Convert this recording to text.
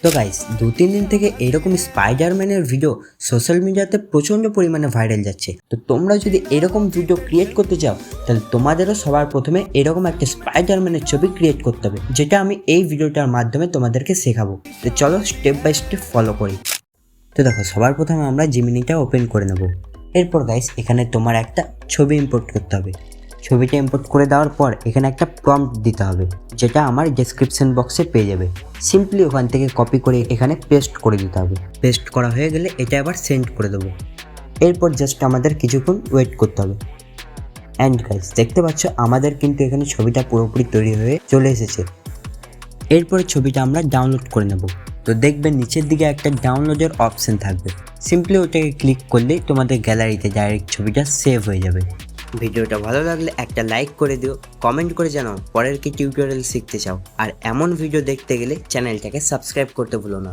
তো গাইস 2-3 দিন থেকে এরকম স্পাইডারম্যানের ভিডিও সোশ্যাল মিডিয়াতে প্রচণ্ড পরিমাণে ভাইরাল যাচ্ছে। তো তোমরা যদি এরকম ভিডিও ক্রিয়েট করতে চাও তাহলে তোমাদেরও সবার প্রথমে এরকম একটা স্পাইডারম্যানের ছবি ক্রিয়েট করতে হবে, যেটা আমি এই ভিডিওটার মাধ্যমে তোমাদেরকে শেখাবো। তো চলো স্টেপ বাই স্টেপ ফলো করি। তো দেখো, সবার প্রথমে আমরা জিমিনিটা ওপেন করে নেব। এরপর গাইস এখানে তোমার একটা ছবি ইম্পোর্ট করতে হবে। ছবিটা ইম্পোর্ট করে দেওয়ার পর এখানে একটা প্রম্পট দিতে হবে, যেটা আমার ডেসক্রিপশন বক্সে পেয়ে যাবে। সিম্পলি ওখান থেকে কপি করে এখানে পেস্ট করে দিতে হবে। পেস্ট করা হয়ে গেলে এটা আবার সেন্ড করে দেবো। এরপর জাস্ট আমাদের কিছুক্ষণ ওয়েট করতে হবে। অ্যান্ড গাইস দেখতে পাচ্ছ আমাদের কিন্তু এখানে ছবিটা পুরোপুরি তৈরি হয়ে চলে এসেছে। এরপরে ছবিটা আমরা ডাউনলোড করে নেব। তো দেখবেন নিচের দিকে একটা ডাউনলোডের অপশন থাকবে। সিম্পলি ওটাকে ক্লিক করলেই তোমাদের গ্যালারিতে ডাইরেক্ট ছবিটা সেভ হয়ে যাবে। ভিডিওটা ভালো লাগলে একটা লাইক করে দিও, কমেন্ট করে জানাও পরের কি টিউটোরিয়াল শিখতে চাও, আর এমন ভিডিও দেখতে গেলে চ্যানেলটাকে সাবস্ক্রাইব করতে ভুলো না।